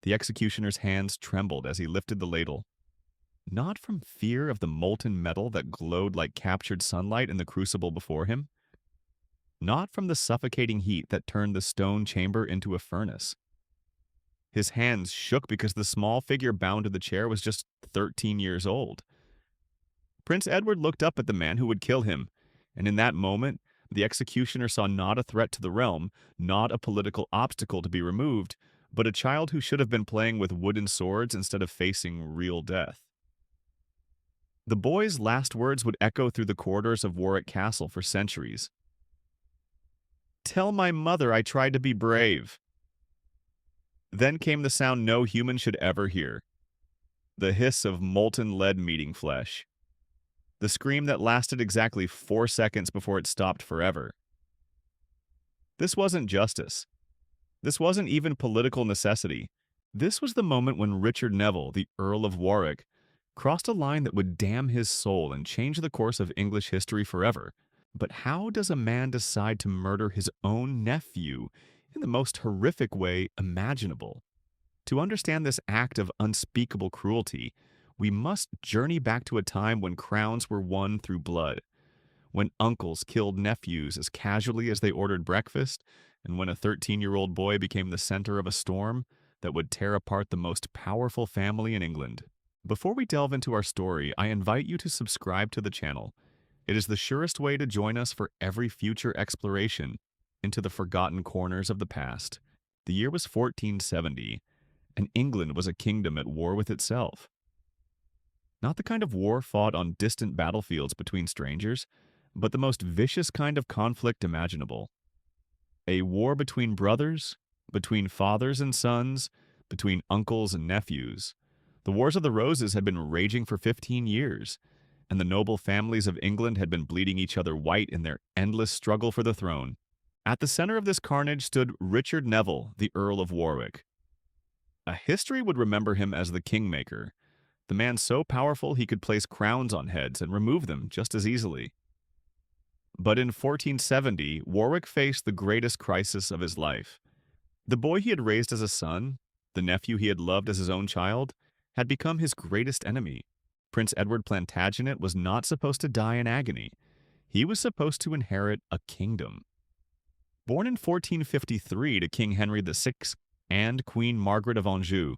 The executioner's hands trembled as he lifted the ladle, not from fear of the molten metal that glowed like captured sunlight in the crucible before him, not from the suffocating heat that turned the stone chamber into a furnace. His hands shook because the small figure bound to the chair was just 13 years old. Prince Edward looked up at the man who would kill him, and in that moment, the executioner saw not a threat to the realm, not a political obstacle to be removed, but a child who should have been playing with wooden swords instead of facing real death. The boy's last words would echo through the corridors of Warwick Castle for centuries. "Tell my mother I tried to be brave." Then came the sound no human should ever hear, the hiss of molten lead meeting flesh. The scream that lasted exactly 4 seconds before it stopped forever. This wasn't justice. This wasn't even political necessity. This was the moment when Richard Neville, the Earl of Warwick, crossed a line that would damn his soul and change the course of English history forever. But how does a man decide to murder his own nephew in the most horrific way imaginable? To understand this act of unspeakable cruelty, we must journey back to a time when crowns were won through blood, when uncles killed nephews as casually as they ordered breakfast, and when a 13-year-old boy became the center of a storm that would tear apart the most powerful family in England. Before we delve into our story, I invite you to subscribe to the channel. It is the surest way to join us for every future exploration into the forgotten corners of the past. The year was 1470, and England was a kingdom at war with itself. Not the kind of war fought on distant battlefields between strangers, but the most vicious kind of conflict imaginable. A war between brothers, between fathers and sons, between uncles and nephews. The Wars of the Roses had been raging for 15 years, and the noble families of England had been bleeding each other white in their endless struggle for the throne. At the center of this carnage stood Richard Neville, the Earl of Warwick. A history would remember him as the Kingmaker, the man so powerful he could place crowns on heads and remove them just as easily. But in 1470, Warwick faced the greatest crisis of his life. The boy he had raised as a son, the nephew he had loved as his own child, had become his greatest enemy. Prince Edward Plantagenet was not supposed to die in agony. He was supposed to inherit a kingdom. Born in 1453 to King Henry VI and Queen Margaret of Anjou,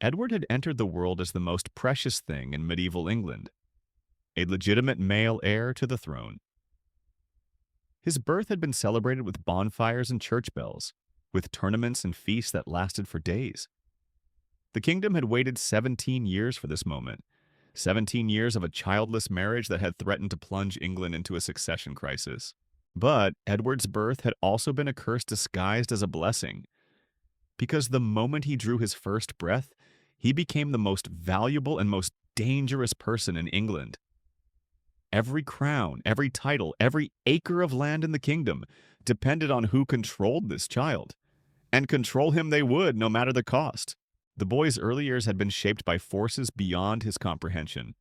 Edward had entered the world as the most precious thing in medieval England, a legitimate male heir to the throne. His birth had been celebrated with bonfires and church bells, with tournaments and feasts that lasted for days. The kingdom had waited 17 years for this moment, 17 years of a childless marriage that had threatened to plunge England into a succession crisis. But Edward's birth had also been a curse disguised as a blessing, because the moment he drew his first breath, he became the most valuable and most dangerous person in England. Every crown, every title, every acre of land in the kingdom depended on who controlled this child. And control him they would, no matter the cost. The boy's early years had been shaped by forces beyond his comprehension.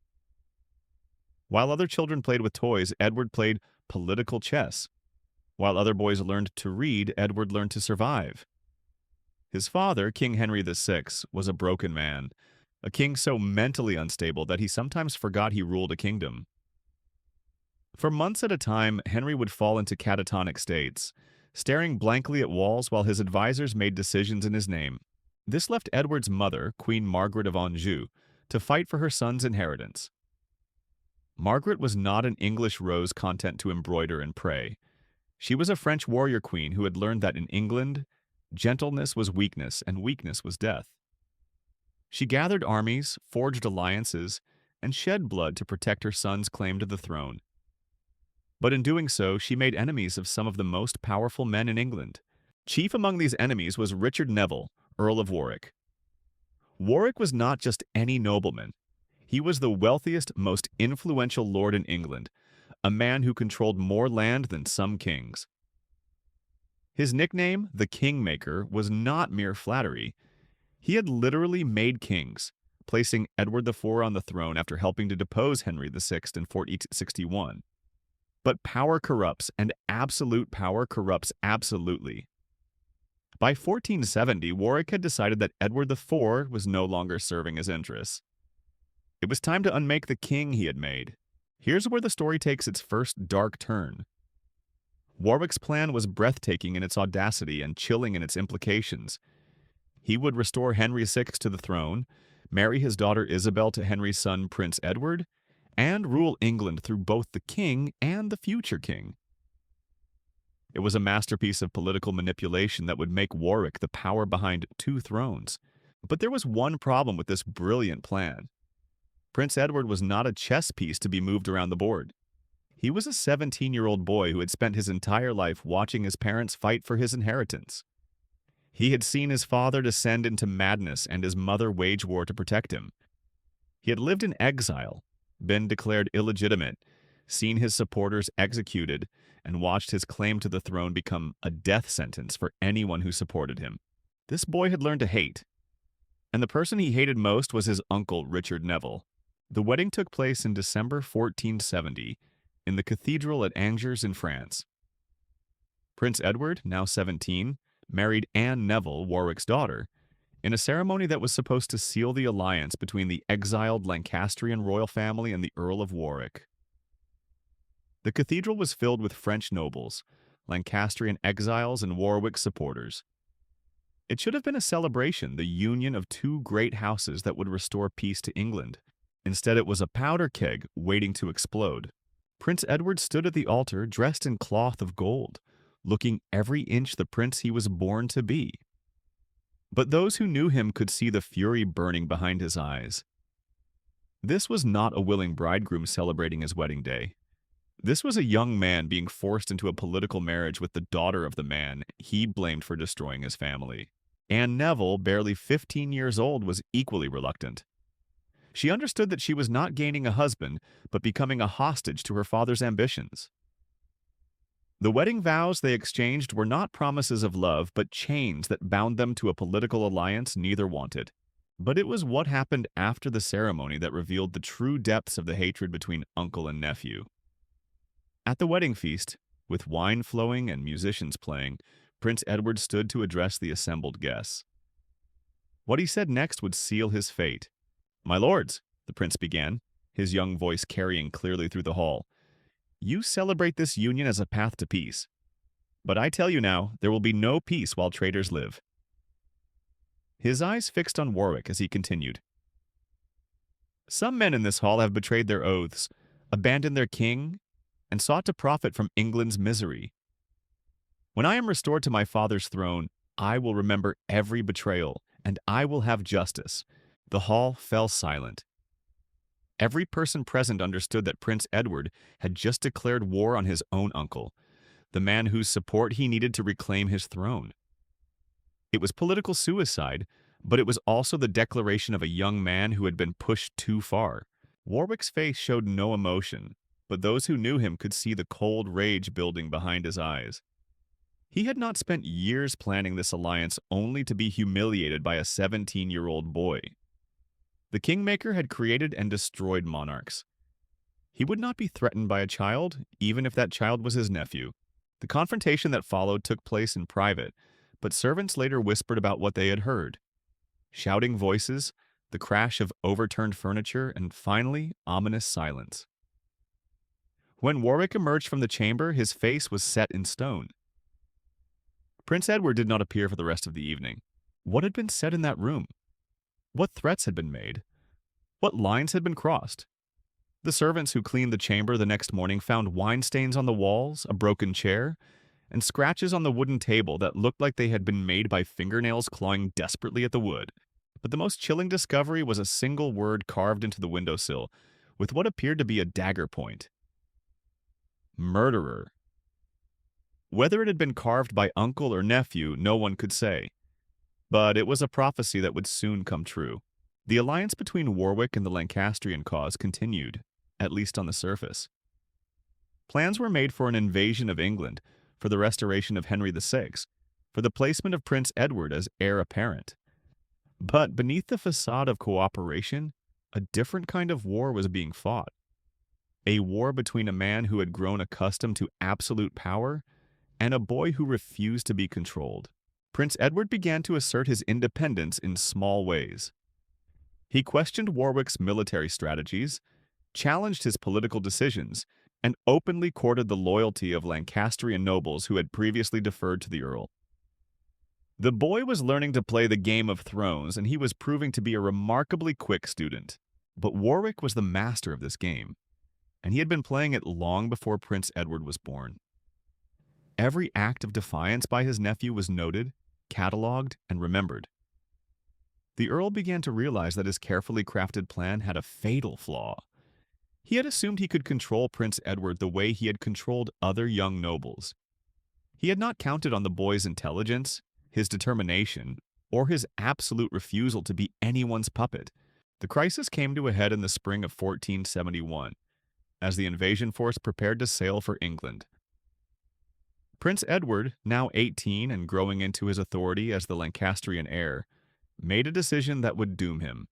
While other children played with toys, Edward played political chess. While other boys learned to read, Edward learned to survive. His father, King Henry VI, was a broken man, a king so mentally unstable that he sometimes forgot he ruled a kingdom. For months at a time, Henry would fall into catatonic states, staring blankly at walls while his advisors made decisions in his name. This left Edward's mother, Queen Margaret of Anjou, to fight for her son's inheritance. Margaret was not an English rose content to embroider and pray. She was a French warrior queen who had learned that in England, gentleness was weakness and weakness was death. She gathered armies, forged alliances, and shed blood to protect her son's claim to the throne. But in doing so, she made enemies of some of the most powerful men in England. Chief among these enemies was Richard Neville, Earl of Warwick. Warwick was not just any nobleman. He was the wealthiest, most influential lord in England, a man who controlled more land than some kings. His nickname, the Kingmaker, was not mere flattery. He had literally made kings, placing Edward IV on the throne after helping to depose Henry VI in 1461. But power corrupts, and absolute power corrupts absolutely. By 1470, Warwick had decided that Edward IV was no longer serving his interests. It was time to unmake the king he had made. Here's where the story takes its first dark turn. Warwick's plan was breathtaking in its audacity and chilling in its implications. He would restore Henry VI to the throne, marry his daughter Isabel to Henry's son Prince Edward, and rule England through both the king and the future king. It was a masterpiece of political manipulation that would make Warwick the power behind two thrones. But there was one problem with this brilliant plan. Prince Edward was not a chess piece to be moved around the board. He was a 17-year-old boy who had spent his entire life watching his parents fight for his inheritance. He had seen his father descend into madness and his mother wage war to protect him. He had lived in exile, been declared illegitimate, seen his supporters executed, and watched his claim to the throne become a death sentence for anyone who supported him. This boy had learned to hate, and the person he hated most was his uncle, Richard Neville. The wedding took place in December 1470 in the cathedral at Angers in France. Prince Edward, now 17, married Anne Neville, Warwick's daughter, in a ceremony that was supposed to seal the alliance between the exiled Lancastrian royal family and the Earl of Warwick. The cathedral was filled with French nobles, Lancastrian exiles, and Warwick supporters. It should have been a celebration, the union of two great houses that would restore peace to England. Instead, it was a powder keg waiting to explode. Prince Edward stood at the altar dressed in cloth of gold, looking every inch the prince he was born to be. But those who knew him could see the fury burning behind his eyes. This was not a willing bridegroom celebrating his wedding day. This was a young man being forced into a political marriage with the daughter of the man he blamed for destroying his family. Anne Neville, barely 15 years old, was equally reluctant. She understood that she was not gaining a husband, but becoming a hostage to her father's ambitions. The wedding vows they exchanged were not promises of love, but chains that bound them to a political alliance neither wanted. But it was what happened after the ceremony that revealed the true depths of the hatred between uncle and nephew. At the wedding feast, with wine flowing and musicians playing, Prince Edward stood to address the assembled guests. What he said next would seal his fate. "My lords," the prince began, his young voice carrying clearly through the hall, "you celebrate this union as a path to peace. But I tell you now, there will be no peace while traitors live." His eyes fixed on Warwick as he continued. "Some men in this hall have betrayed their oaths, abandoned their king, and sought to profit from England's misery. When I am restored to my father's throne, I will remember every betrayal, and I will have justice." The hall fell silent. Every person present understood that Prince Edward had just declared war on his own uncle, the man whose support he needed to reclaim his throne. It was political suicide, but it was also the declaration of a young man who had been pushed too far. Warwick's face showed no emotion, but those who knew him could see the cold rage building behind his eyes. He had not spent years planning this alliance only to be humiliated by a 17-year-old boy. The Kingmaker had created and destroyed monarchs. He would not be threatened by a child, even if that child was his nephew. The confrontation that followed took place in private, but servants later whispered about what they had heard. Shouting voices, the crash of overturned furniture, and finally, ominous silence. When Warwick emerged from the chamber, his face was set in stone. Prince Edward did not appear for the rest of the evening. What had been said in that room? What threats had been made? What lines had been crossed? The servants who cleaned the chamber the next morning found wine stains on the walls, a broken chair, and scratches on the wooden table that looked like they had been made by fingernails clawing desperately at the wood. But the most chilling discovery was a single word carved into the windowsill, with what appeared to be a dagger point. Murderer. Whether it had been carved by uncle or nephew, no one could say. But it was a prophecy that would soon come true. The alliance between Warwick and the Lancastrian cause continued, at least on the surface. Plans were made for an invasion of England, for the restoration of Henry VI, for the placement of Prince Edward as heir apparent. But beneath the facade of cooperation, a different kind of war was being fought. A war between a man who had grown accustomed to absolute power and a boy who refused to be controlled. Prince Edward began to assert his independence in small ways. He questioned Warwick's military strategies, challenged his political decisions, and openly courted the loyalty of Lancastrian nobles who had previously deferred to the Earl. The boy was learning to play the Game of Thrones, and he was proving to be a remarkably quick student. But Warwick was the master of this game, and he had been playing it long before Prince Edward was born. Every act of defiance by his nephew was noted, catalogued, and remembered. The Earl began to realize that his carefully crafted plan had a fatal flaw. He had assumed he could control Prince Edward the way he had controlled other young nobles. He had not counted on the boy's intelligence, his determination, or his absolute refusal to be anyone's puppet. The crisis came to a head in the spring of 1471, as the invasion force prepared to sail for England. Prince Edward, now 18 and growing into his authority as the Lancastrian heir, made a decision that would doom him.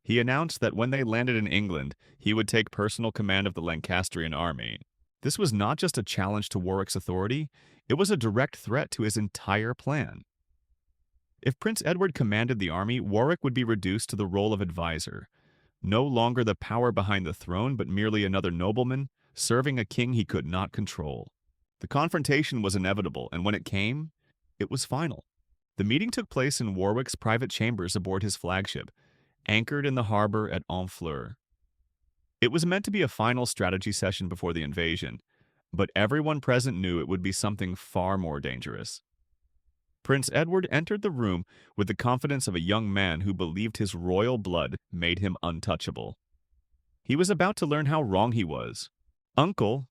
He announced that when they landed in England, he would take personal command of the Lancastrian army. This was not just a challenge to Warwick's authority, it was a direct threat to his entire plan. If Prince Edward commanded the army, Warwick would be reduced to the role of advisor, no longer the power behind the throne, but merely another nobleman, serving a king he could not control. The confrontation was inevitable, and when it came, it was final. The meeting took place in Warwick's private chambers aboard his flagship, anchored in the harbor at Honfleur. It was meant to be a final strategy session before the invasion, but everyone present knew it would be something far more dangerous. Prince Edward entered the room with the confidence of a young man who believed his royal blood made him untouchable. He was about to learn how wrong he was. "Uncle,"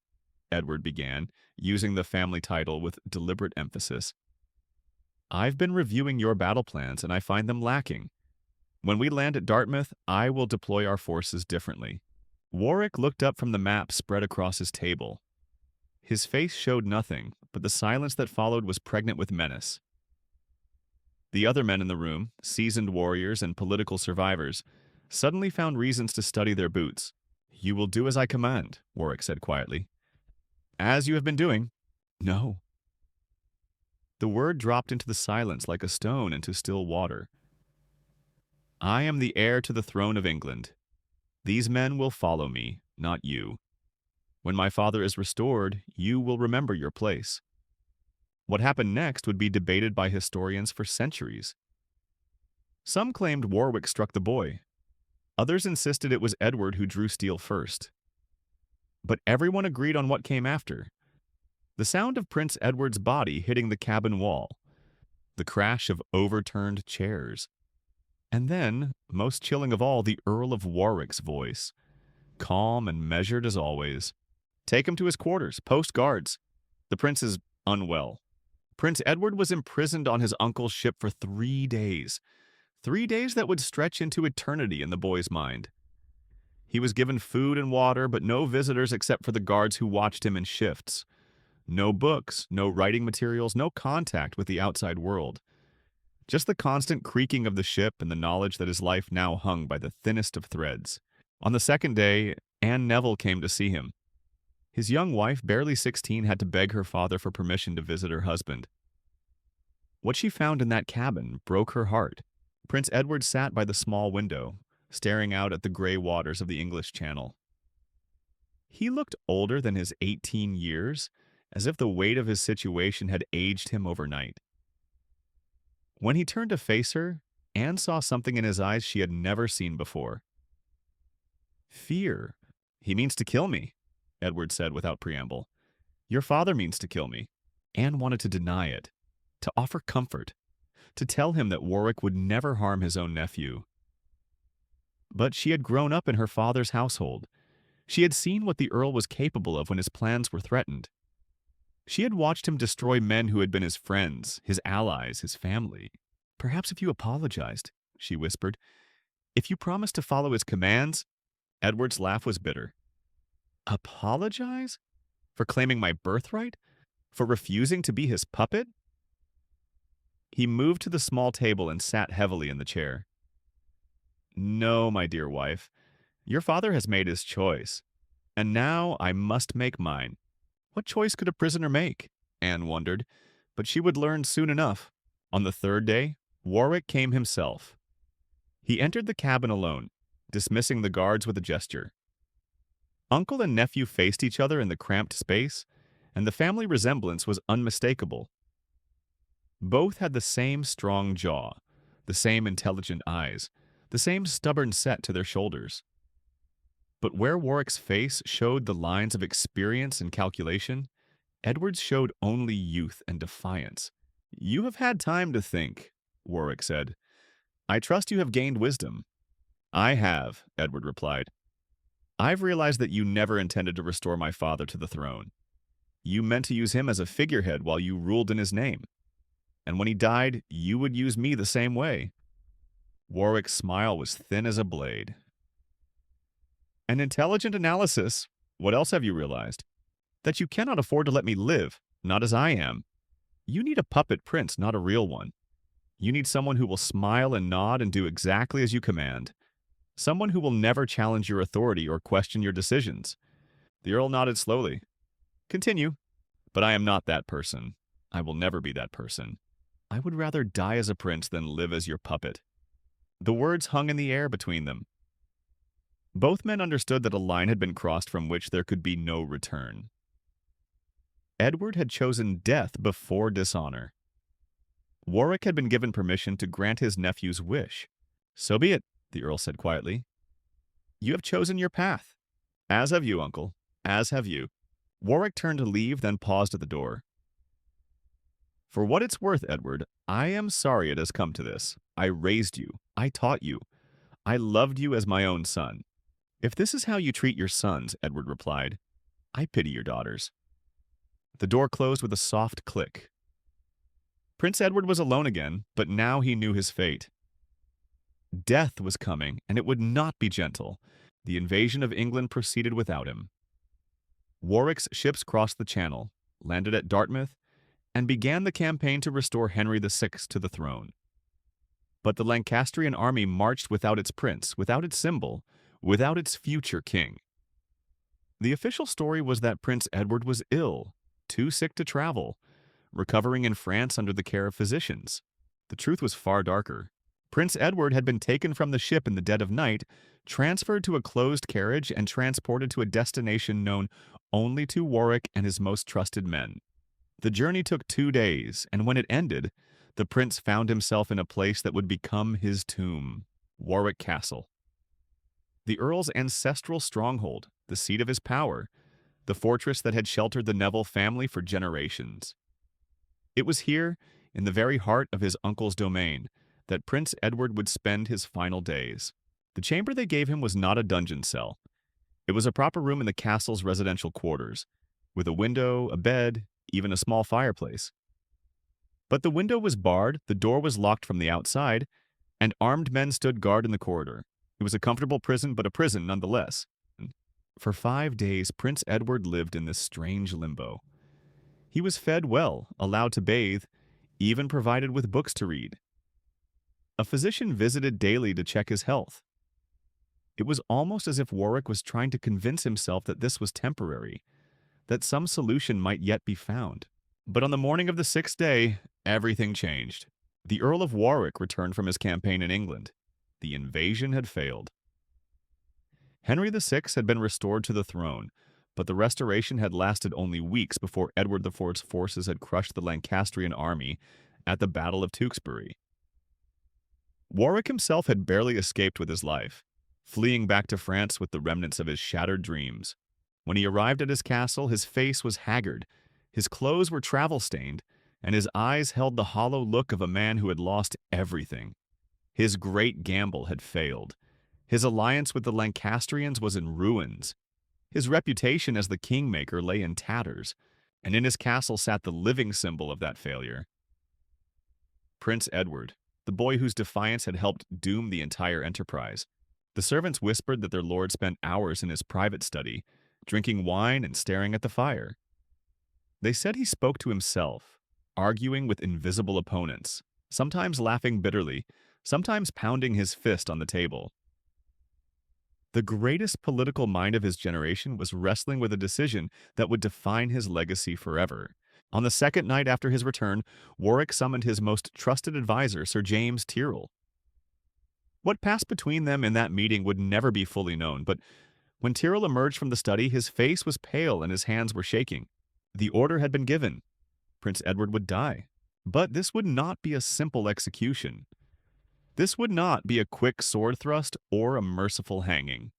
Edward began, using the family title with deliberate emphasis, "I've been reviewing your battle plans and I find them lacking. When we land at Dartmouth, I will deploy our forces differently." Warwick looked up from the map spread across his table. His face showed nothing, but the silence that followed was pregnant with menace. The other men in the room, seasoned warriors and political survivors, suddenly found reasons to study their boots. "You will do as I command," Warwick said quietly. "As you have been doing." "No." The word dropped into the silence like a stone into still water. "I am the heir to the throne of England. These men will follow me, not you. When my father is restored, you will remember your place." What happened next would be debated by historians for centuries. Some claimed Warwick struck the boy. Others insisted it was Edward who drew steel first. But everyone agreed on what came after. The sound of Prince Edward's body hitting the cabin wall. The crash of overturned chairs. And then, most chilling of all, the Earl of Warwick's voice. Calm and measured as always. "Take him to his quarters. Post guards. The prince is unwell." Prince Edward was imprisoned on his uncle's ship for 3 days. 3 days that would stretch into eternity in the boy's mind. He was given food and water, but no visitors except for the guards who watched him in shifts. No books, no writing materials, no contact with the outside world. Just the constant creaking of the ship and the knowledge that his life now hung by the thinnest of threads. On the second day, Neville came to see him. His young wife, barely 16, had to beg her father for permission to visit her husband. What she found in that cabin broke her heart. Prince Edward sat by the small window, staring out at the gray waters of the English Channel. He looked older than his 18 years, as if the weight of his situation had aged him overnight. When he turned to face her, Anne saw something in his eyes she had never seen before. "Fear. He means to kill me," Edward said without preamble. "Your father means to kill me." Anne wanted to deny it, to offer comfort, to tell him that Warwick would never harm his own nephew. But she had grown up in her father's household. She had seen what the Earl was capable of when his plans were threatened. She had watched him destroy men who had been his friends, his allies, his family. "Perhaps if you apologized," she whispered. "If you promised to follow his commands." Edward's laugh was bitter. "Apologize? For claiming my birthright? For refusing to be his puppet?" He moved to the small table and sat heavily in the chair. "No, my dear wife. Your father has made his choice. And now I must make mine." What choice could a prisoner make? Anne wondered, but she would learn soon enough. On the third day, Warwick came himself. He entered the cabin alone, dismissing the guards with a gesture. Uncle and nephew faced each other in the cramped space, and the family resemblance was unmistakable. Both had the same strong jaw, the same intelligent eyes, the same stubborn set to their shoulders. But where Warwick's face showed the lines of experience and calculation, Edward's showed only youth and defiance. "You have had time to think," Warwick said. "I trust you have gained wisdom." "I have," Edward replied. "I've realized that you never intended to restore my father to the throne. You meant to use him as a figurehead while you ruled in his name. And when he died, you would use me the same way." Warwick's smile was thin as a blade. "An intelligent analysis. What else have you realized? That you cannot afford to let me live, not as I am. You need a puppet prince, not a real one. You need someone who will smile and nod and do exactly as you command. Someone who will never challenge your authority or question your decisions." The Earl nodded slowly. "Continue." "But I am not that person. I will never be that person. I would rather die as a prince than live as your puppet." The words hung in the air between them. Both men understood that a line had been crossed from which there could be no return. Edward had chosen death before dishonor. Warwick had been given permission to grant his nephew's wish. "So be it," the Earl said quietly. "You have chosen your path. As have you, uncle. As have you." Warwick turned to leave, then paused at the door. "For what it's worth, Edward, I am sorry it has come to this. I raised you. I taught you. I loved you as my own son." "If this is how you treat your sons," Edward replied, "I pity your daughters." The door closed with a soft click. Prince Edward was alone again, but now he knew his fate. Death was coming, and it would not be gentle. The invasion of England proceeded without him. Warwick's ships crossed the Channel, landed at Dartmouth, and began the campaign to restore Henry VI to the throne. But the Lancastrian army marched without its prince, without its symbol, without its future king. The official story was that Prince Edward was ill, too sick to travel, recovering in France under the care of physicians. The truth was far darker. Prince Edward had been taken from the ship in the dead of night, transferred to a closed carriage, and transported to a destination known only to Warwick and his most trusted men. The journey took 2 days, and when it ended, the prince found himself in a place that would become his tomb, Warwick Castle. The Earl's ancestral stronghold, the seat of his power, the fortress that had sheltered the Neville family for generations. It was here, in the very heart of his uncle's domain, that Prince Edward would spend his final days. The chamber they gave him was not a dungeon cell. It was a proper room in the castle's residential quarters, with a window, a bed, even a small fireplace. But the window was barred, the door was locked from the outside, and armed men stood guard in the corridor. It was a comfortable prison, but a prison nonetheless. For 5 days, Prince Edward lived in this strange limbo. He was fed well, allowed to bathe, even provided with books to read. A physician visited daily to check his health. It was almost as if Warwick was trying to convince himself that this was temporary, that some solution might yet be found. But on the morning of the 6th day, everything changed. The Earl of Warwick returned from his campaign in England. The invasion had failed. Henry VI had been restored to the throne, but the restoration had lasted only weeks before Edward IV's forces had crushed the Lancastrian army at the Battle of Tewkesbury. Warwick himself had barely escaped with his life, fleeing back to France with the remnants of his shattered dreams. When he arrived at his castle, his face was haggard, his clothes were travel-stained, and his eyes held the hollow look of a man who had lost everything. His great gamble had failed. His alliance with the Lancastrians was in ruins. His reputation as the Kingmaker lay in tatters, and in his castle sat the living symbol of that failure. Prince Edward, the boy whose defiance had helped doom the entire enterprise. The servants whispered that their lord spent hours in his private study, drinking wine and staring at the fire. They said he spoke to himself, arguing with invisible opponents, sometimes laughing bitterly, sometimes pounding his fist on the table. The greatest political mind of his generation was wrestling with a decision that would define his legacy forever. On the second night after his return, Warwick summoned his most trusted advisor, Sir James Tyrrell. What passed between them in that meeting would never be fully known, but when Tyrrell emerged from the study, his face was pale and his hands were shaking. The order had been given. Prince Edward would die. But this would not be a simple execution. This would not be a quick sword thrust or a merciful hanging.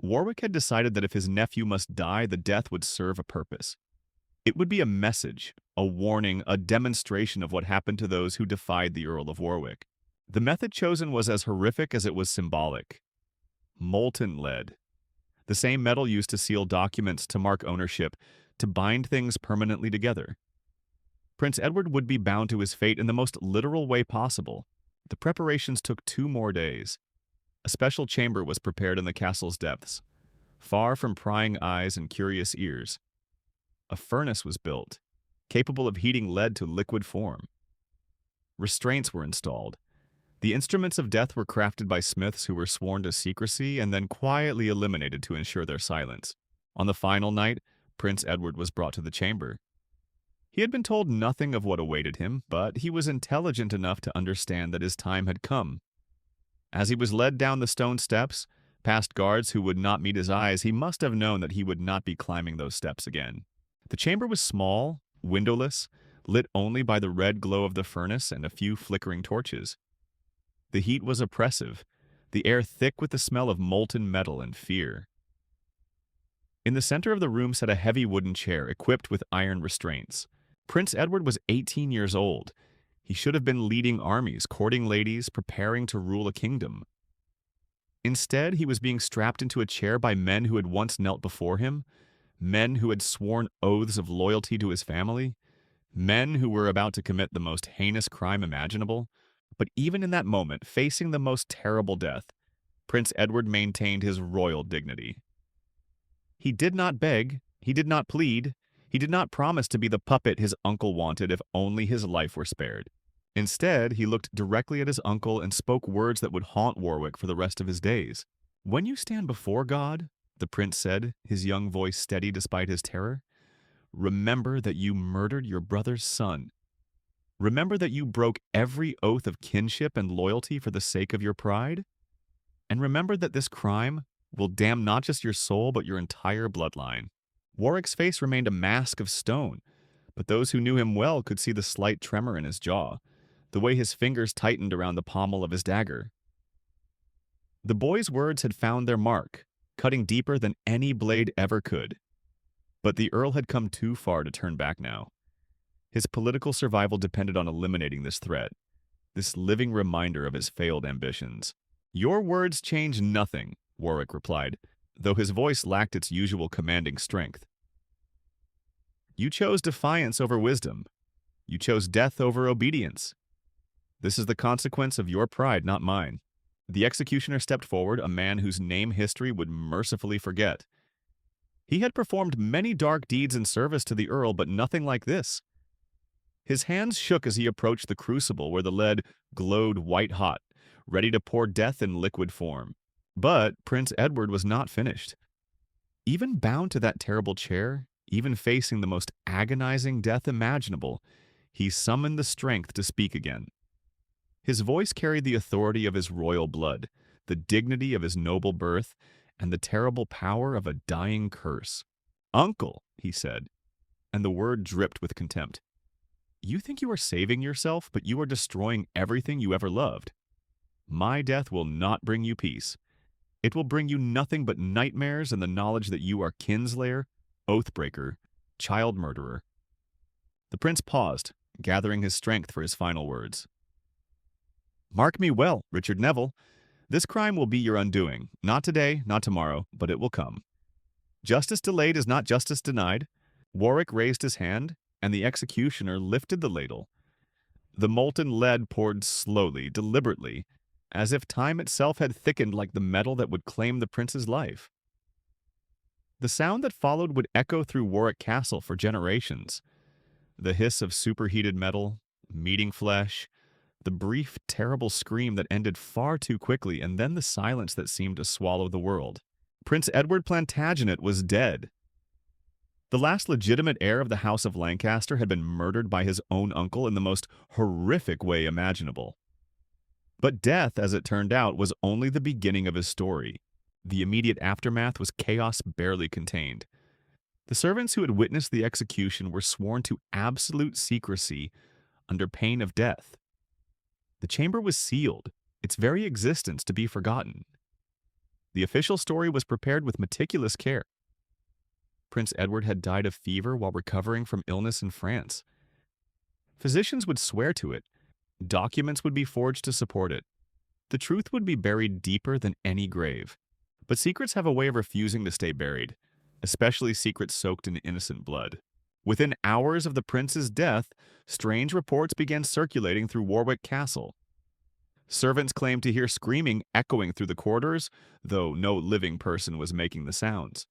Warwick had decided that if his nephew must die, the death would serve a purpose. It would be a message, a warning, a demonstration of what happened to those who defied the Earl of Warwick. The method chosen was as horrific as it was symbolic. Molten lead. The same metal used to seal documents, to mark ownership, to bind things permanently together. Prince Edward would be bound to his fate in the most literal way possible. The preparations took 2 more days. A special chamber was prepared in the castle's depths, far from prying eyes and curious ears. A furnace was built, capable of heating lead to liquid form. Restraints were installed. The instruments of death were crafted by smiths who were sworn to secrecy and then quietly eliminated to ensure their silence. On the final night, Prince Edward was brought to the chamber. He had been told nothing of what awaited him, but he was intelligent enough to understand that his time had come. As he was led down the stone steps, past guards who would not meet his eyes, he must have known that he would not be climbing those steps again. The chamber was small, windowless, lit only by the red glow of the furnace and a few flickering torches. The heat was oppressive, the air thick with the smell of molten metal and fear. In the center of the room sat a heavy wooden chair equipped with iron restraints. Prince Edward was 18 years old. He should have been leading armies, courting ladies, preparing to rule a kingdom. Instead, he was being strapped into a chair by men who had once knelt before him, men who had sworn oaths of loyalty to his family, men who were about to commit the most heinous crime imaginable. But even in that moment, facing the most terrible death, Prince Edward maintained his royal dignity. He did not beg, he did not plead, he did not promise to be the puppet his uncle wanted if only his life were spared. Instead, he looked directly at his uncle and spoke words that would haunt Warwick for the rest of his days. "When you stand before God," the prince said, his young voice steady despite his terror, "remember that you murdered your brother's son. Remember that you broke every oath of kinship and loyalty for the sake of your pride. And remember that this crime will damn not just your soul, but your entire bloodline." Warwick's face remained a mask of stone, but those who knew him well could see the slight tremor in his jaw, the way his fingers tightened around the pommel of his dagger. The boy's words had found their mark, cutting deeper than any blade ever could. But the Earl had come too far to turn back now. His political survival depended on eliminating this threat, this living reminder of his failed ambitions. "Your words change nothing," Warwick replied, though his voice lacked its usual commanding strength. "You chose defiance over wisdom. You chose death over obedience. This is the consequence of your pride, not mine." The executioner stepped forward, a man whose name history would mercifully forget. He had performed many dark deeds in service to the Earl, but nothing like this. His hands shook as he approached the crucible where the lead glowed white-hot, ready to pour death in liquid form. But Prince Edward was not finished. Even bound to that terrible chair, even facing the most agonizing death imaginable, he summoned the strength to speak again. His voice carried the authority of his royal blood, the dignity of his noble birth, and the terrible power of a dying curse. "Uncle," he said, and the word dripped with contempt. "You think you are saving yourself, but you are destroying everything you ever loved. My death will not bring you peace. It will bring you nothing but nightmares and the knowledge that you are kinslayer, oathbreaker, child murderer." The prince paused, gathering his strength for his final words. "Mark me well, Richard Neville. This crime will be your undoing. Not today, not tomorrow, but it will come. Justice delayed is not justice denied." Warwick raised his hand, and the executioner lifted the ladle. The molten lead poured slowly, deliberately, as if time itself had thickened like the metal that would claim the prince's life. The sound that followed would echo through Warwick Castle for generations. The hiss of superheated metal, meeting flesh, the brief, terrible scream that ended far too quickly, and then the silence that seemed to swallow the world. Prince Edward Plantagenet was dead. The last legitimate heir of the House of Lancaster had been murdered by his own uncle in the most horrific way imaginable. But death, as it turned out, was only the beginning of his story. The immediate aftermath was chaos barely contained. The servants who had witnessed the execution were sworn to absolute secrecy under pain of death. The chamber was sealed, its very existence to be forgotten. The official story was prepared with meticulous care. Prince Edward had died of fever while recovering from illness in France. Physicians would swear to it. Documents would be forged to support it. The truth would be buried deeper than any grave. But secrets have a way of refusing to stay buried, especially secrets soaked in innocent blood. Within hours of the prince's death, strange reports began circulating through Warwick Castle. Servants claimed to hear screaming echoing through the corridors, though no living person was making the sounds.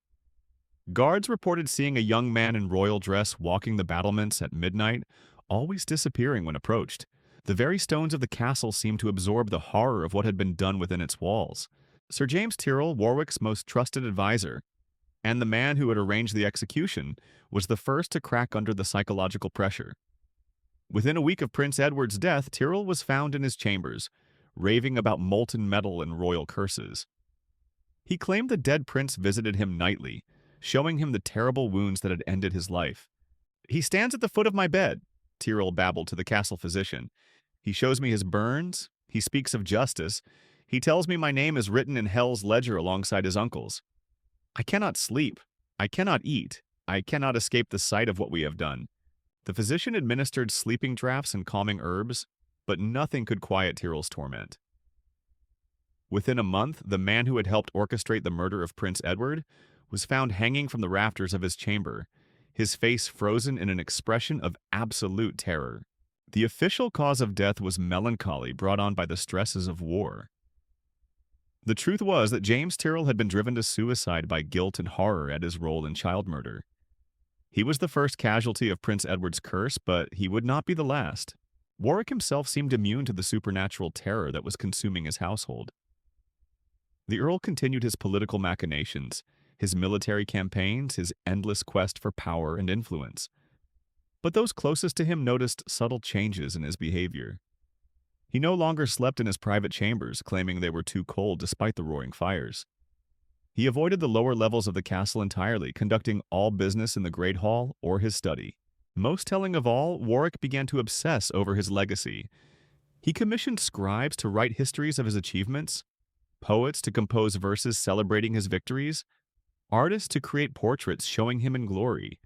Guards reported seeing a young man in royal dress walking the battlements at midnight, always disappearing when approached. The very stones of the castle seemed to absorb the horror of what had been done within its walls. Sir James Tyrrell, Warwick's most trusted advisor, and the man who had arranged the execution, was the first to crack under the psychological pressure. Within a week of Prince Edward's death, Tyrrell was found in his chambers, raving about molten metal and royal curses. He claimed the dead prince visited him nightly, showing him the terrible wounds that had ended his life. "He stands at the foot of my bed," Tyrrell babbled to the castle physician. "He shows me his burns, he speaks of justice, he tells me my name is written in hell's ledger alongside his uncle's. I cannot sleep, I cannot eat, I cannot escape the sight of what we have done." The physician administered sleeping draughts and calming herbs, but nothing could quiet Tyrrell's torment. Within a month, the man who had helped orchestrate the murder of Prince Edward was found hanging from the rafters of his chamber, his face frozen in an expression of absolute terror. The official cause of death was melancholy brought on by the stresses of war. The truth was that James Tyrrell had been driven to suicide by guilt and horror at his role in child murder. He was the first casualty of Prince Edward's curse, but he would not be the last. Warwick himself seemed immune to the supernatural terror that was consuming his household. The Earl continued his political machinations, his military campaigns, his endless quest for power and influence. But those closest to him noticed subtle changes in his behavior. He no longer slept in his private chambers, claiming they were too cold despite the roaring fires. He avoided the lower levels of the castle entirely, conducting all business in the Great Hall or his study. Most telling of all, Warwick began to obsess over his legacy. He commissioned scribes to write histories of his achievements, poets to compose verses celebrating his victories, artists to create portraits showing him in glory.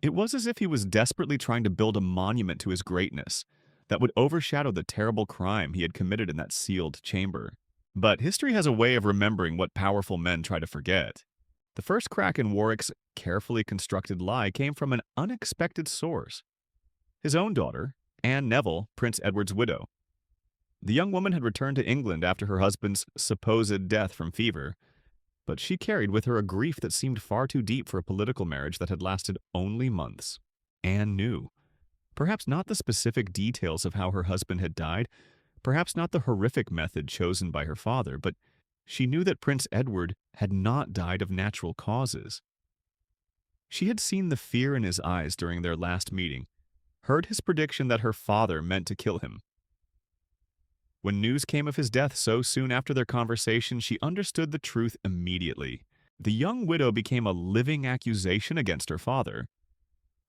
It was as if he was desperately trying to build a monument to his greatness that would overshadow the terrible crime he had committed in that sealed chamber. But history has a way of remembering what powerful men try to forget. The first crack in Warwick's carefully constructed lie came from an unexpected source. His own daughter, Anne Neville, Prince Edward's widow. The young woman had returned to England after her husband's supposed death from fever, but she carried with her a grief that seemed far too deep for a political marriage that had lasted only months. Anne knew. Perhaps not the specific details of how her husband had died, perhaps not the horrific method chosen by her father, but she knew that Prince Edward had not died of natural causes. She had seen the fear in his eyes during their last meeting, heard his prediction that her father meant to kill him. When news came of his death so soon after their conversation, she understood the truth immediately. The young widow became a living accusation against her father.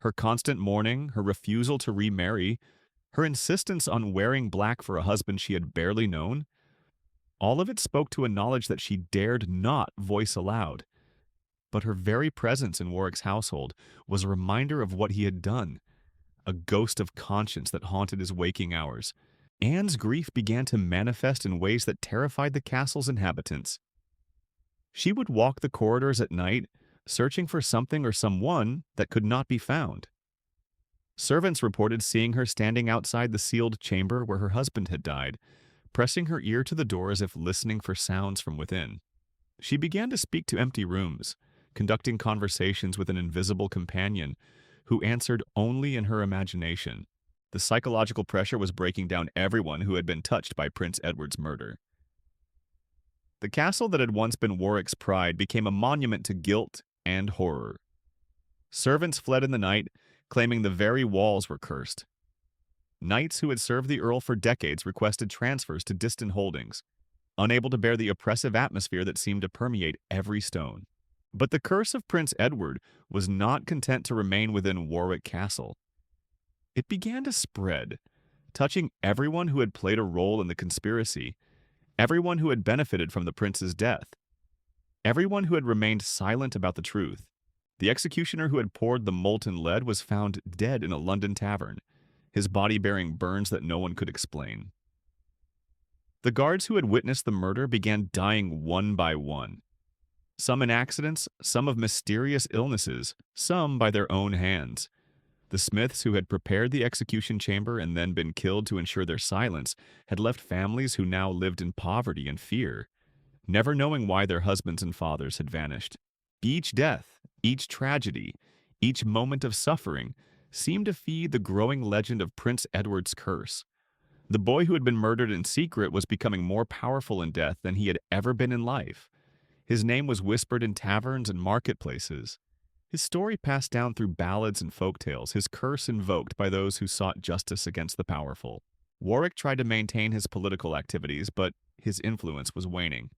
Her constant mourning, her refusal to remarry, her insistence on wearing black for a husband she had barely known, all of it spoke to a knowledge that she dared not voice aloud. But her very presence in Warwick's household was a reminder of what he had done, a ghost of conscience that haunted his waking hours. Anne's grief began to manifest in ways that terrified the castle's inhabitants. She would walk the corridors at night, searching for something or someone that could not be found. Servants reported seeing her standing outside the sealed chamber where her husband had died, pressing her ear to the door as if listening for sounds from within. She began to speak to empty rooms, conducting conversations with an invisible companion who answered only in her imagination. The psychological pressure was breaking down everyone who had been touched by Prince Edward's murder. The castle that had once been Warwick's pride became a monument to guilt and horror. Servants fled in the night, claiming the very walls were cursed. Knights who had served the Earl for decades requested transfers to distant holdings, unable to bear the oppressive atmosphere that seemed to permeate every stone. But the curse of Prince Edward was not content to remain within Warwick Castle. It began to spread, touching everyone who had played a role in the conspiracy, everyone who had benefited from the prince's death, everyone who had remained silent about the truth. The executioner who had poured the molten lead was found dead in a London tavern, his body bearing burns that no one could explain. The guards who had witnessed the murder began dying one by one. Some in accidents, some of mysterious illnesses, some by their own hands. The smiths who had prepared the execution chamber and then been killed to ensure their silence had left families who now lived in poverty and fear, never knowing why their husbands and fathers had vanished. Each death, each tragedy, each moment of suffering seemed to feed the growing legend of Prince Edward's curse. The boy who had been murdered in secret was becoming more powerful in death than he had ever been in life. His name was whispered in taverns and marketplaces. His story passed down through ballads and folktales, his curse invoked by those who sought justice against the powerful. Warwick tried to maintain his political activities, but his influence was waning.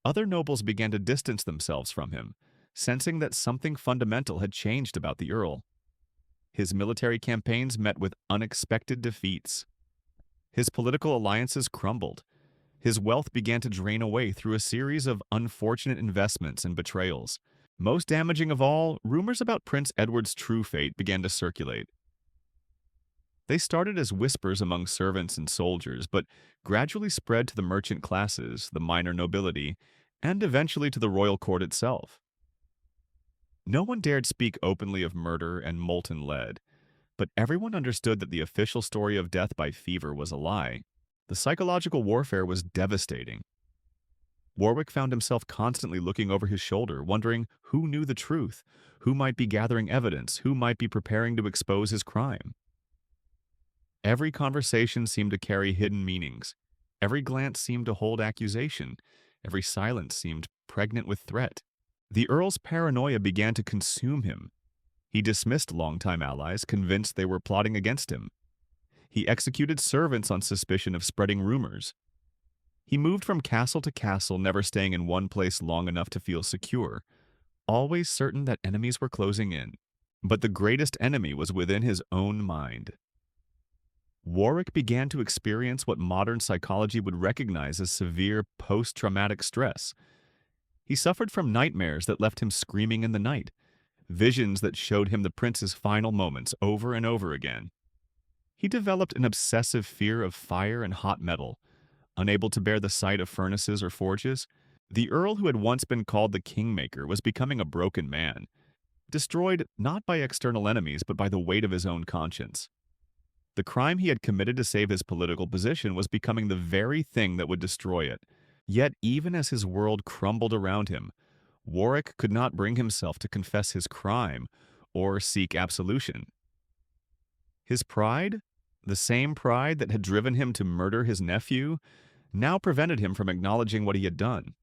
Other nobles began to distance themselves from him, sensing that something fundamental had changed about the Earl. His military campaigns met with unexpected defeats. His political alliances crumbled. His wealth began to drain away through a series of unfortunate investments and betrayals. Most damaging of all, rumors about Prince Edward's true fate began to circulate. They started as whispers among servants and soldiers, but gradually spread to the merchant classes, the minor nobility, and eventually to the royal court itself. No one dared speak openly of murder and molten lead, but everyone understood that the official story of death by fever was a lie. The psychological warfare was devastating. Warwick found himself constantly looking over his shoulder, wondering who knew the truth, who might be gathering evidence, who might be preparing to expose his crime. Every conversation seemed to carry hidden meanings. Every glance seemed to hold accusation. Every silence seemed pregnant with threat. The Earl's paranoia began to consume him. He dismissed longtime allies, convinced they were plotting against him. He executed servants on suspicion of spreading rumors. He moved from castle to castle, never staying in one place long enough to feel secure, always certain that enemies were closing in. But the greatest enemy was within his own mind. Warwick began to experience what modern psychology would recognize as severe post-traumatic stress. He suffered from nightmares that left him screaming in the night, visions that showed him the prince's final moments over and over again. He developed an obsessive fear of fire and hot metal. Unable to bear the sight of furnaces or forges, the Earl who had once been called the Kingmaker was becoming a broken man, destroyed not by external enemies but by the weight of his own conscience. The crime he had committed to save his political position was becoming the very thing that would destroy it. Yet even as his world crumbled around him, Warwick could not bring himself to confess his crime or seek absolution. His pride, the same pride that had driven him to murder his nephew, now prevented him from acknowledging what he had done.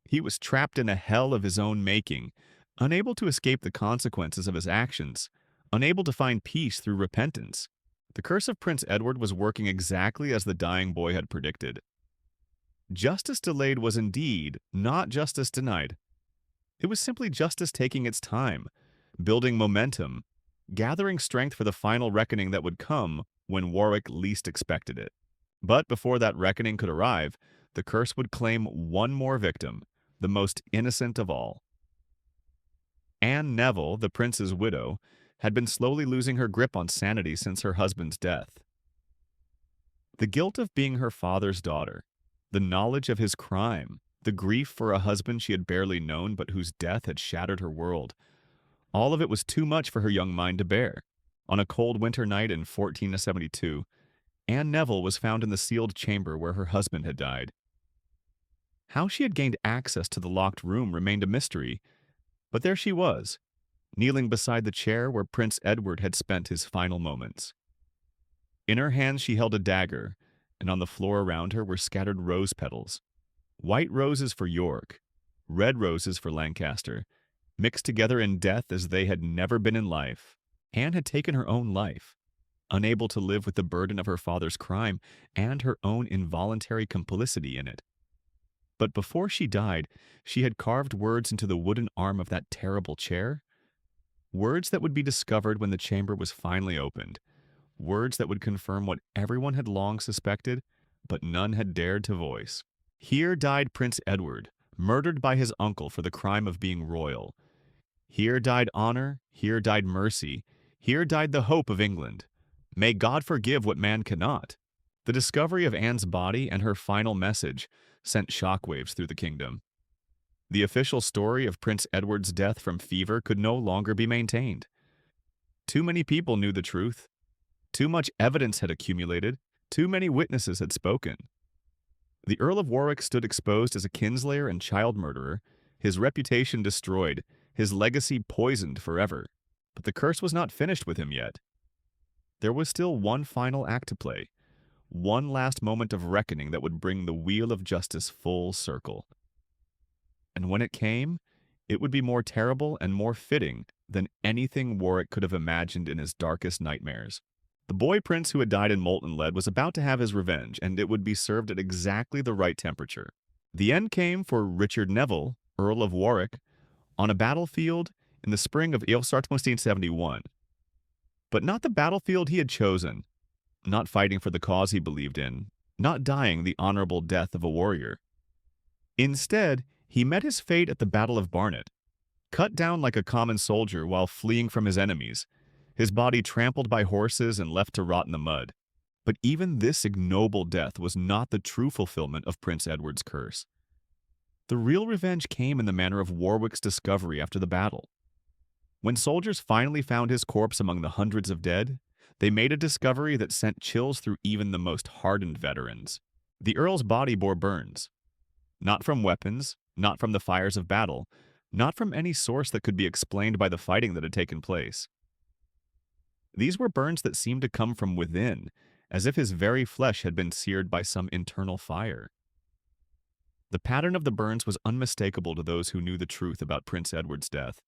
He was trapped in a hell of his own making, unable to escape the consequences of his actions, unable to find peace through repentance. The curse of Prince Edward was working exactly as the dying boy had predicted. Justice delayed was indeed not justice denied. It was simply justice taking its time, building momentum, gathering strength for the final reckoning that would come when Warwick least expected it. But before that reckoning could arrive, the curse would claim one more victim, the most innocent of all. Anne Neville, the prince's widow, had been slowly losing her grip on sanity since her husband's death. The guilt of being her father's daughter, the knowledge of his crime, the grief for a husband she had barely known but whose death had shattered her world, all of it was too much for her young mind to bear. On a cold winter night in 1472, Anne Neville was found in the sealed chamber where her husband had died. How she had gained access to the locked room remained a mystery, but there she was, kneeling beside the chair where Prince Edward had spent his final moments. In her hands she held a dagger, and on the floor around her were scattered rose petals. White roses for York, red roses for Lancaster, mixed together in death as they had never been in life. Anne had taken her own life, unable to live with the burden of her father's crime and her own involuntary complicity in it. But before she died, she had carved words into the wooden arm of that terrible chair, words that would be discovered when the chamber was finally opened, words that would confirm what everyone had long suspected, but none had dared to voice. Here died Prince Edward, murdered by his uncle for the crime of being royal. Here died honor, here died mercy, here died the hope of England. May God forgive what man cannot. The discovery of Anne's body and her final message sent shockwaves through the kingdom. The official story of Prince Edward's death from fever could no longer be maintained. Too many people knew the truth. Too much evidence had accumulated. Too many witnesses had spoken. The Earl of Warwick stood exposed as a kinslayer and child murderer, his reputation destroyed, his legacy poisoned forever. But the curse was not finished with him yet. There was still one final act to play, one last moment of reckoning that would bring the wheel of justice full circle. And when it came, it would be more terrible and more fitting than anything Warwick could have imagined in his darkest nightmares. The boy prince who had died in molten lead was about to have his revenge, and it would be served at exactly the right temperature. The end came for Richard Neville, Earl of Warwick, on a battlefield in the spring of 1771. But not the battlefield he had chosen, not fighting for the cause he believed in, not dying the honorable death of a warrior. Instead, he met his fate at the Battle of Barnet, cut down like a common soldier while fleeing from his enemies, his body trampled by horses and left to rot in the mud. But even this ignoble death was not the true fulfillment of Prince Edward's curse. The real revenge came in the manner of Warwick's discovery after the battle. When soldiers finally found his corpse among the hundreds of dead, they made a discovery that sent chills through even the most hardened veterans. The Earl's body bore burns. Not from weapons, not from the fires of battle, not from any source that could be explained by the fighting that had taken place. These were burns that seemed to come from within, as if his very flesh had been seared by some internal fire. The pattern of the burns was unmistakable to those who knew the truth about Prince Edward's death.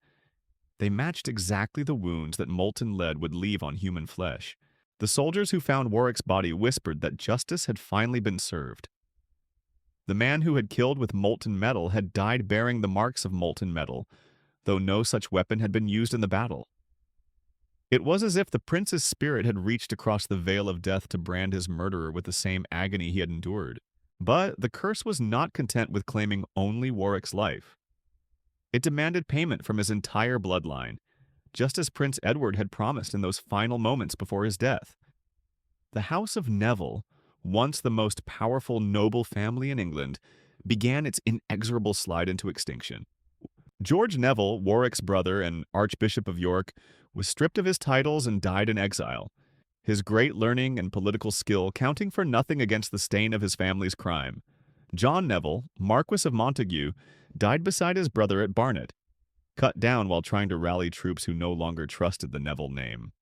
They matched exactly the wounds that molten lead would leave on human flesh. The soldiers who found Warwick's body whispered that justice had finally been served. The man who had killed with molten metal had died bearing the marks of molten metal, though no such weapon had been used in the battle. It was as if the prince's spirit had reached across the veil of death to brand his murderer with the same agony he had endured. But the curse was not content with claiming only Warwick's life. It demanded payment from his entire bloodline, just as Prince Edward had promised in those final moments before his death. The House of Neville, once the most powerful noble family in England, began its inexorable slide into extinction. George Neville, Warwick's brother and Archbishop of York, was stripped of his titles and died in exile, his great learning and political skill counting for nothing against the stain of his family's crime. John Neville, Marquis of Montague, died beside his brother at Barnet, cut down while trying to rally troops who no longer trusted the Neville name.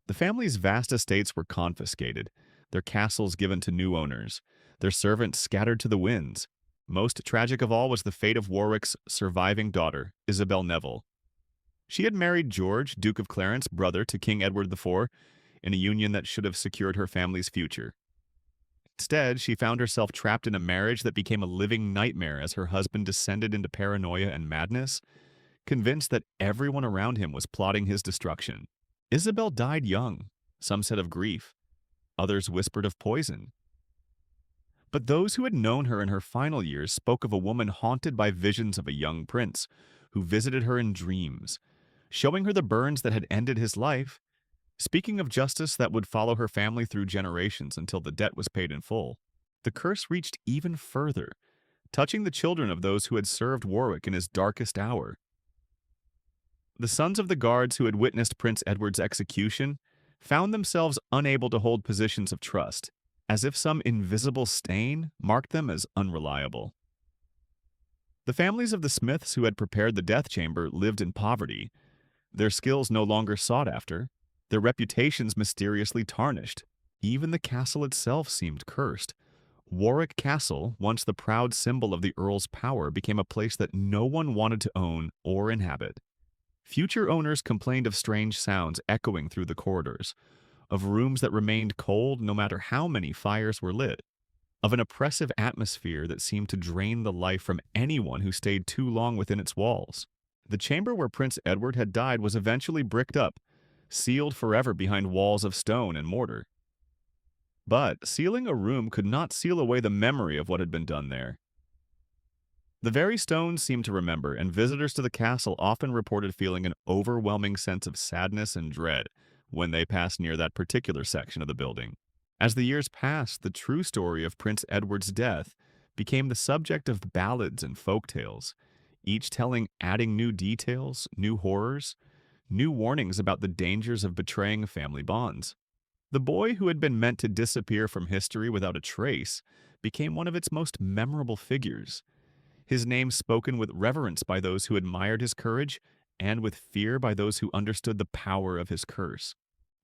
The family's vast estates were confiscated, their castles given to new owners, their servants scattered to the winds. Most tragic of all was the fate of Warwick's surviving daughter, Isabel Neville. She had married George, Duke of Clarence, brother to King Edward IV, in a union that should have secured her family's future. Instead, she found herself trapped in a marriage that became a living nightmare as her husband descended into paranoia and madness, convinced that everyone around him was plotting his destruction. Isabel died young. Some said of grief. Others whispered of poison. But those who had known her in her final years spoke of a woman haunted by visions of a young prince who visited her in dreams, showing her the burns that had ended his life, speaking of justice that would follow her family through generations until the debt was paid in full. The curse reached even further, touching the children of those who had served Warwick in his darkest hour. The sons of the guards who had witnessed Prince Edward's execution found themselves unable to hold positions of trust, as if some invisible stain marked them as unreliable. The families of the smiths who had prepared the death chamber lived in poverty, their skills no longer sought after, their reputations mysteriously tarnished. Even the castle itself seemed cursed, Warwick Castle, once the proud symbol of the Earl's power, became a place that no one wanted to own or inhabit. Future owners complained of strange sounds echoing through the corridors, of rooms that remained cold no matter how many fires were lit, of an oppressive atmosphere that seemed to drain the life from anyone who stayed too long within its walls. The chamber where Prince Edward had died was eventually bricked up, sealed forever behind walls of stone and mortar. But sealing a room could not seal away the memory of what had been done there. The very stones seemed to remember, and visitors to the castle often reported feeling an overwhelming sense of sadness and dread when they passed near that particular section of the building. As the years passed, the true story of Prince Edward's death became the subject of ballads and folk tales, each telling adding new details, new horrors, new warnings about the dangers of betraying family bonds. The boy who had been meant to disappear from history without a trace became one of its most memorable figures, his name spoken with reverence by those who admired his courage and with fear by those who understood the power of his curse.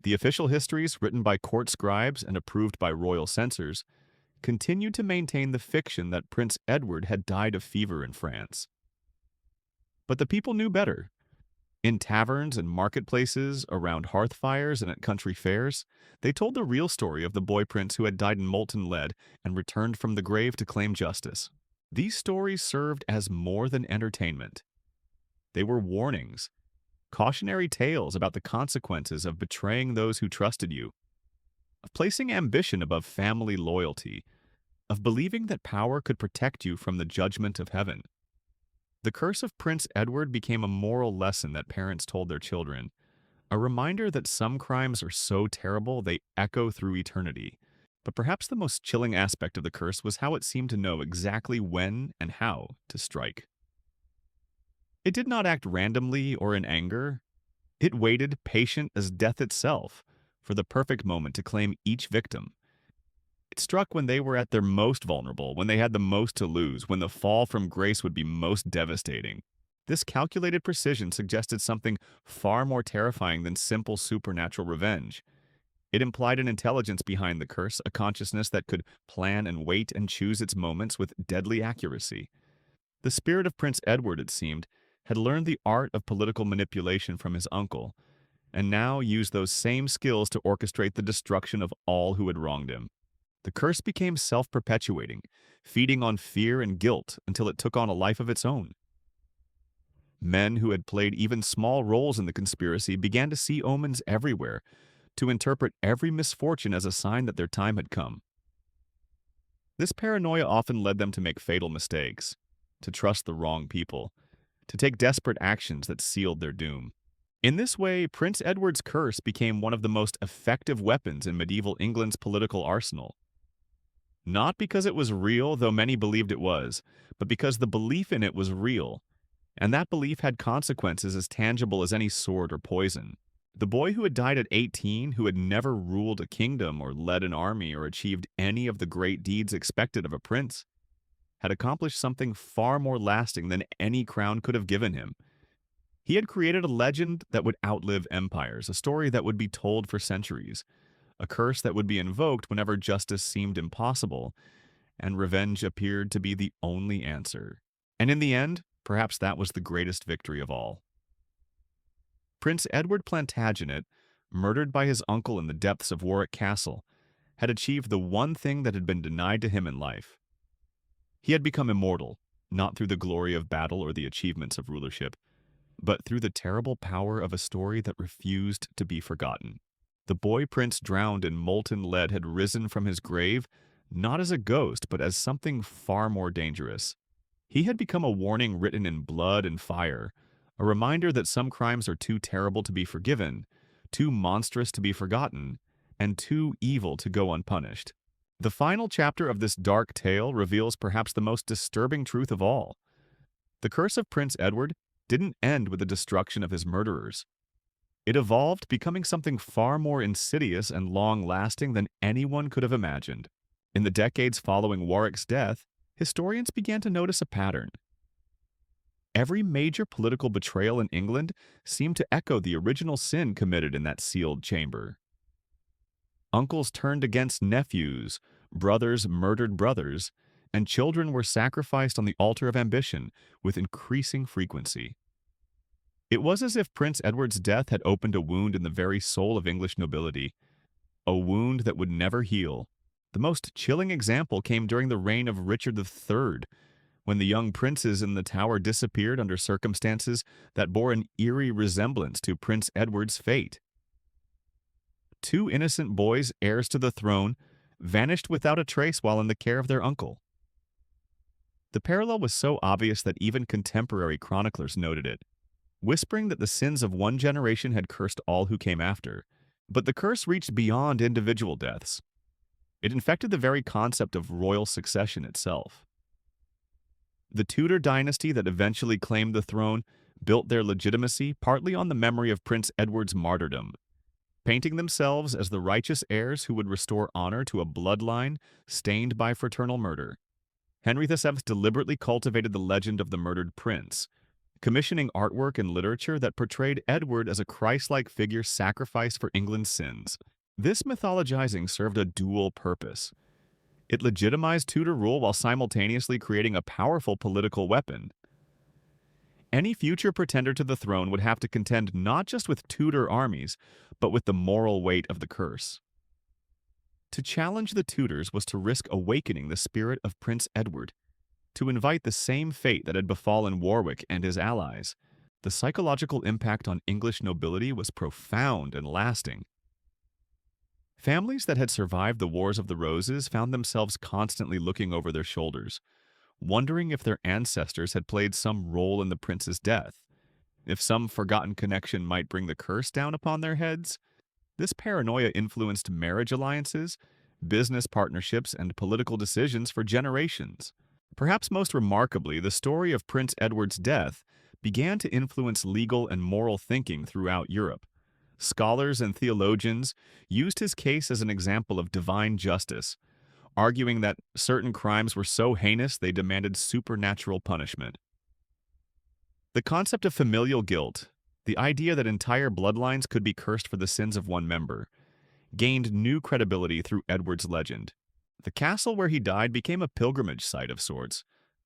The official histories, written by court scribes and approved by royal censors, continued to maintain the fiction that Prince Edward had died of fever in France. But the people knew better. In taverns and marketplaces, around hearth fires and at country fairs, they told the real story of the boy prince who had died in molten lead and returned from the grave to claim justice. These stories served as more than entertainment. They were warnings, cautionary tales about the consequences of betraying those who trusted you, of placing ambition above family loyalty, of believing that power could protect you from the judgment of heaven. The curse of Prince Edward became a moral lesson that parents told their children, a reminder that some crimes are so terrible they echo through eternity. But perhaps the most chilling aspect of the curse was how it seemed to know exactly when and how to strike. It did not act randomly or in anger. It waited, patient as death itself, for the perfect moment to claim each victim. It struck when they were at their most vulnerable, when they had the most to lose, when the fall from grace would be most devastating. This calculated precision suggested something far more terrifying than simple supernatural revenge. It implied an intelligence behind the curse, a consciousness that could plan and wait and choose its moments with deadly accuracy. The spirit of Prince Edward, it seemed, had learned the art of political manipulation from his uncle, and now used those same skills to orchestrate the destruction of all who had wronged him. The curse became self-perpetuating, feeding on fear and guilt until it took on a life of its own. Men who had played even small roles in the conspiracy began to see omens everywhere, to interpret every misfortune as a sign that their time had come. This paranoia often led them to make fatal mistakes, to trust the wrong people, to take desperate actions that sealed their doom. In this way, Prince Edward's curse became one of the most effective weapons in medieval England's political arsenal. Not because it was real, though many believed it was, but because the belief in it was real, and that belief had consequences as tangible as any sword or poison. The boy who had died at 18, who had never ruled a kingdom or led an army or achieved any of the great deeds expected of a prince, had accomplished something far more lasting than any crown could have given him. He had created a legend that would outlive empires, a story that would be told for centuries, a curse that would be invoked whenever justice seemed impossible, and revenge appeared to be the only answer. And in the end, perhaps that was the greatest victory of all. Prince Edward Plantagenet, murdered by his uncle in the depths of Warwick Castle, had achieved the one thing that had been denied to him in life. He had become immortal, not through the glory of battle or the achievements of rulership, but through the terrible power of a story that refused to be forgotten. The boy prince drowned in molten lead had risen from his grave, not as a ghost, but as something far more dangerous. He had become a warning written in blood and fire, a reminder that some crimes are too terrible to be forgiven, too monstrous to be forgotten, and too evil to go unpunished. The final chapter of this dark tale reveals perhaps the most disturbing truth of all. The curse of Prince Edward didn't end with the destruction of his murderers. It evolved, becoming something far more insidious and long-lasting than anyone could have imagined. In the decades following Warwick's death, historians began to notice a pattern. Every major political betrayal in England seemed to echo the original sin committed in that sealed chamber. Uncles turned against nephews, brothers murdered brothers, and children were sacrificed on the altar of ambition with increasing frequency. It was as if Prince Edward's death had opened a wound in the very soul of English nobility, a wound that would never heal. The most chilling example came during the reign of Richard III, when the young princes in the Tower disappeared under circumstances that bore an eerie resemblance to Prince Edward's fate. Two innocent boys, heirs to the throne, vanished without a trace while in the care of their uncle. The parallel was so obvious that even contemporary chroniclers noted it, whispering that the sins of one generation had cursed all who came after. But the curse reached beyond individual deaths. It infected the very concept of royal succession itself. The Tudor dynasty that eventually claimed the throne built their legitimacy partly on the memory of Prince Edward's martyrdom, painting themselves as the righteous heirs who would restore honor to a bloodline stained by fraternal murder. Henry VII deliberately cultivated the legend of the murdered prince, commissioning artwork and literature that portrayed Edward as a Christ-like figure sacrificed for England's sins. This mythologizing served a dual purpose. It legitimized Tudor rule while simultaneously creating a powerful political weapon. Any future pretender to the throne would have to contend not just with Tudor armies, but with the moral weight of the curse. To challenge the Tudors was to risk awakening the spirit of Prince Edward, to invite the same fate that had befallen Warwick and his allies. The psychological impact on English nobility was profound and lasting. Families that had survived the Wars of the Roses found themselves constantly looking over their shoulders, wondering if their ancestors had played some role in the prince's death, if some forgotten connection might bring the curse down upon their heads. This paranoia influenced marriage alliances, business partnerships, and political decisions for generations. Perhaps most remarkably, the story of Prince Edward's death began to influence legal and moral thinking throughout Europe. Scholars and theologians used his case as an example of divine justice, arguing that certain crimes were so heinous they demanded supernatural punishment. The concept of familial guilt, the idea that entire bloodlines could be cursed for the sins of one member, gained new credibility through Edward's legend. The castle where he died became a pilgrimage site of sorts,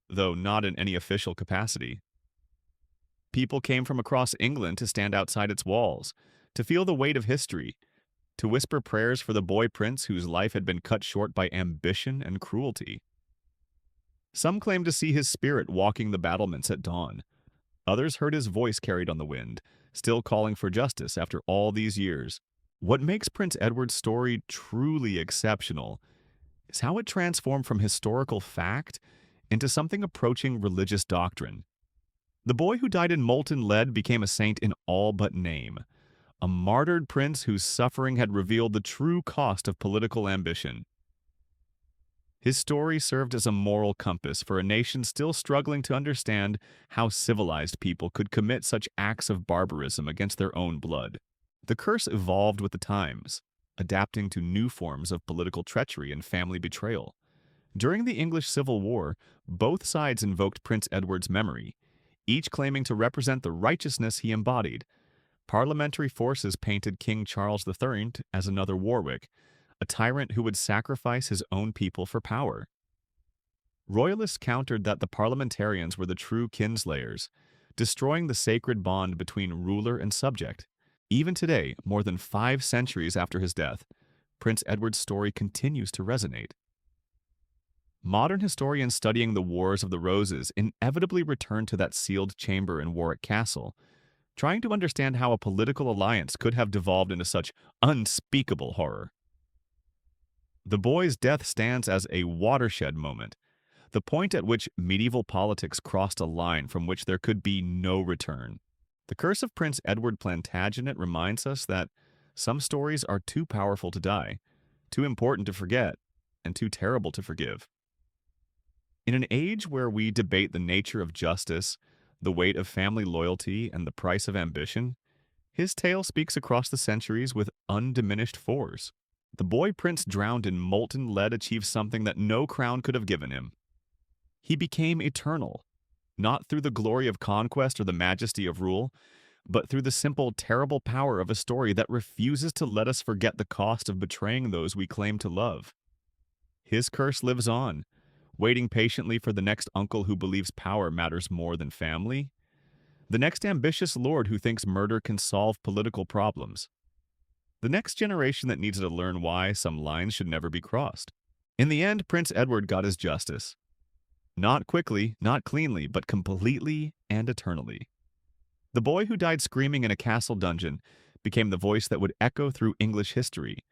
though not in any official capacity. People came from across England to stand outside its walls, to feel the weight of history, to whisper prayers for the boy prince whose life had been cut short by ambition and cruelty. Some claimed to see his spirit walking the battlements at dawn. Others heard his voice carried on the wind, still calling for justice after all these years. What makes Prince Edward's story truly exceptional is how it transformed from historical fact into something approaching religious doctrine. The boy who died in molten lead became a saint in all but name, a martyred prince whose suffering had revealed the true cost of political ambition. His story served as a moral compass for a nation still struggling to understand how civilized people could commit such acts of barbarism against their own blood. The curse evolved with the times, adapting to new forms of political treachery and family betrayal. During the English Civil War, both sides invoked Prince Edward's memory, each claiming to represent the righteousness he embodied. Parliamentary forces painted King Charles III as another Warwick, a tyrant who would sacrifice his own people for power. Royalists countered that the parliamentarians were the true kinslayers, destroying the sacred bond between ruler and subject. Even today, more than 5 centuries after his death, Prince Edward's story continues to resonate. Modern historians studying the Wars of the Roses inevitably return to that sealed chamber in Warwick Castle, trying to understand how a political alliance could have devolved into such unspeakable horror. The boy's death stands as a watershed moment, the point at which medieval politics crossed a line from which there could be no return. The curse of Prince Edward Plantagenet reminds us that some stories are too powerful to die, too important to forget, and too terrible to forgive. In an age where we debate the nature of justice, the weight of family loyalty, and the price of ambition, his tale speaks across the centuries with undiminished force. The boy prince drowned in molten lead achieved something that no crown could have given him. He became eternal, not through the glory of conquest or the majesty of rule, but through the simple, terrible power of a story that refuses to let us forget the cost of betraying those we claim to love. His curse lives on, waiting patiently for the next uncle who believes power matters more than family, the next ambitious lord who thinks murder can solve political problems, the next generation that needs to learn why some lines should never be crossed. In the end, Prince Edward got his justice. Not quickly, not cleanly, but completely and eternally. The boy who died screaming in a castle dungeon became the voice that would echo through English history,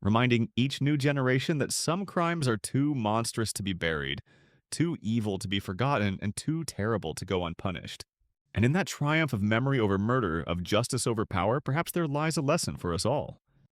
reminding each new generation that some crimes are too monstrous to be buried, too evil to be forgotten, and too terrible to go unpunished. And in that triumph of memory over murder, of justice over power, perhaps there lies a lesson for us all.